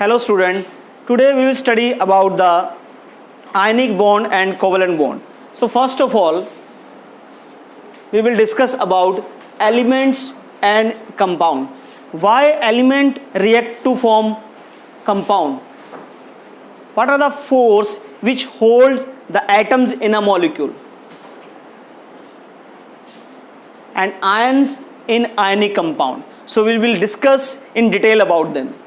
Hello student, today we will study about the ionic bond and covalent bond. So first of all, we will discuss about elements and compound. Why element react to form compound? What are the force which hold the atoms in a molecule? And ions in ionic compound. So we will discuss in detail about them.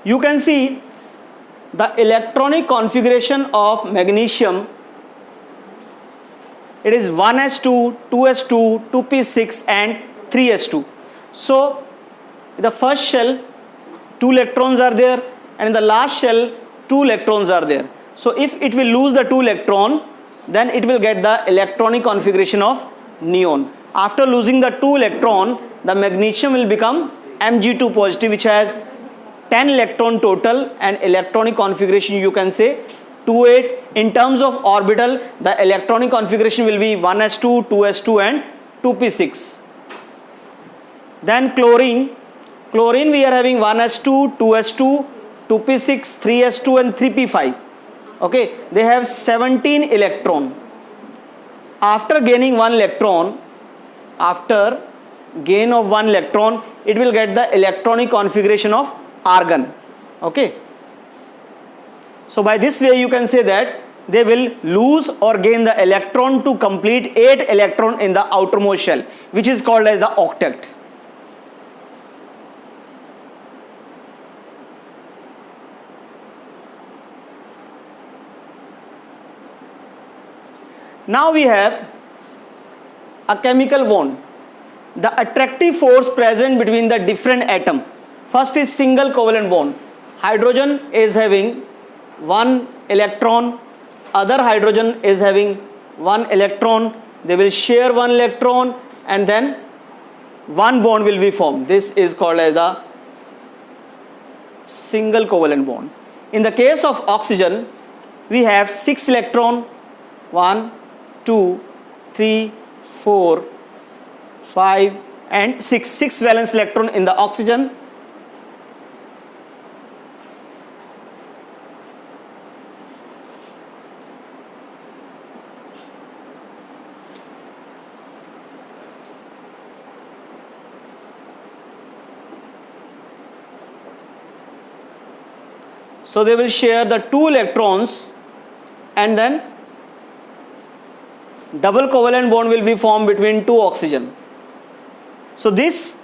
You can see the electronic configuration of magnesium. It is 1s2, 2s2, 2p6 and 3s2. So in the first shell 2 electrons are there and in the last shell 2 electrons are there. So if it will lose the 2 electron, then it will get the electronic configuration of neon. After losing the 2 electron, the magnesium will become Mg2 positive, which has 10 electron total, and electronic configuration you can say 2,8. In terms of orbital, the electronic configuration will be 1s2, 2s2 and 2p6. Then chlorine we are having 1s2, 2s2, 2p6, 3s2 and 3p5. Okay, they have 17 electron. After gaining 1 electron, after gain of 1 electron, it will get the electronic configuration of argon. Okay, so by this way you can say that they will lose or gain the electron to complete 8 electron in the outermost shell, which is called as the octet. Now we have a chemical bond. The attractive force present between the different atom. First is single covalent bond. Hydrogen is having 1 electron, other hydrogen is having 1 electron. They will share 1 electron and then one bond will be formed. This is called as the single covalent bond. In the case of oxygen, we have 6 electron, 1, 2, 3, 4, 5 and 6 valence electron in the oxygen. So they will share the 2 electrons and then double covalent bond will be formed between 2 oxygen. So this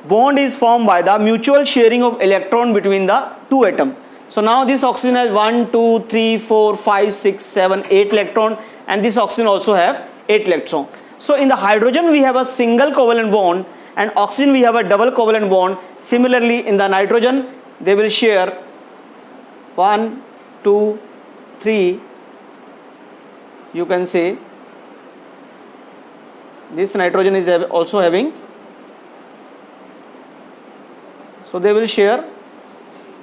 bond is formed by the mutual sharing of electron between the 2 atoms. So now this oxygen has 1, 2, 3, 4, 5, 6, 7, 8 electron, and this oxygen also have 8 electron. So in the hydrogen we have a single covalent bond and oxygen we have a double covalent bond. Similarly in the nitrogen they will share 1, 2, 3, you can say this nitrogen is also having, so they will share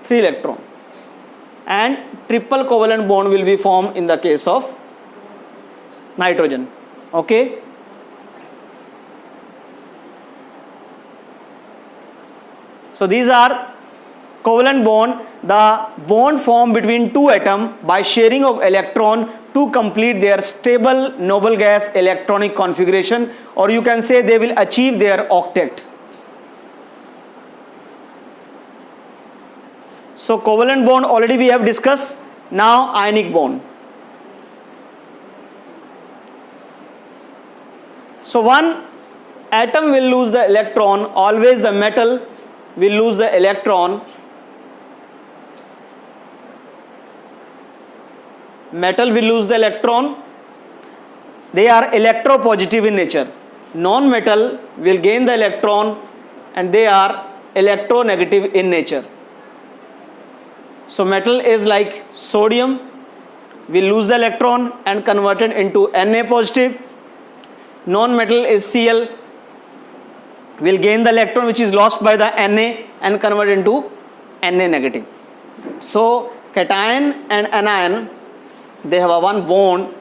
3 electron and triple covalent bond will be formed in the case of nitrogen. Okay, so these are covalent bond, the bond formed between 2 atoms by sharing of electron to complete their stable noble gas electronic configuration, or you can say they will achieve their octet. So covalent bond already we have discussed. Now ionic bond. So one atom will lose the electron, always the metal will lose the electron. Metal will lose the electron. They are electropositive in nature. Non-metal will gain the electron and they are electronegative in nature. So metal is like sodium, will lose the electron and converted into Na positive. Non-metal is Cl, will gain the electron which is lost by the Na and convert into Na negative. So cation and anion, they have a one bond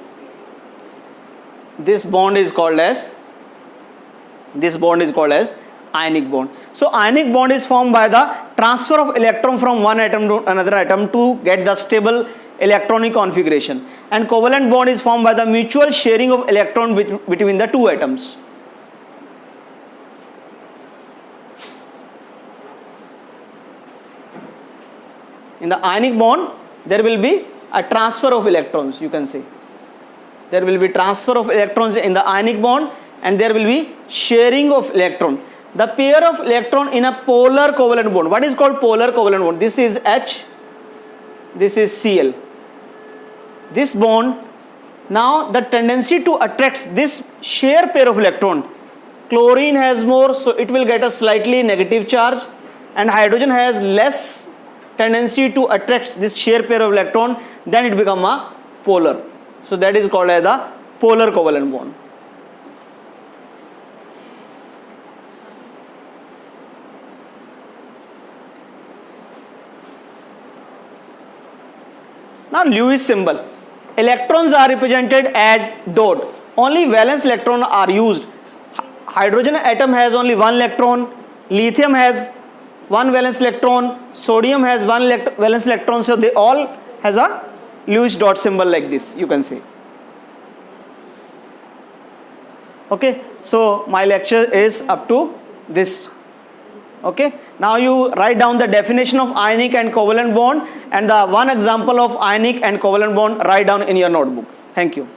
this bond is called as ionic bond. So ionic bond is formed by the transfer of electron from one atom to another atom to get the stable electronic configuration, and covalent bond is formed by the mutual sharing of electron between the two atoms. In the ionic bond, there will be a transfer of electrons, you can say. There will be transfer of electrons in the ionic bond, and there will be sharing of electron. The pair of electron in a polar covalent bond. What is called polar covalent bond? This is H, this is Cl. This bond, now the tendency to attract this share pair of electron. Chlorine has more, so it will get a slightly negative charge, and hydrogen has less tendency to attract this share pair of electron, then it become a polar. So that is called as the polar covalent bond. Now Lewis symbol. Electrons are represented as dot. Only valence electron are used. Hydrogen atom has only one electron. Lithium has one valence electron. Sodium has one valence electron. So they all has a Lewis dot symbol like this, you can see. Okay, so my lecture is up to this. Okay, now you write down the definition of ionic and covalent bond, and the one example of ionic and covalent bond write down in your notebook. Thank you.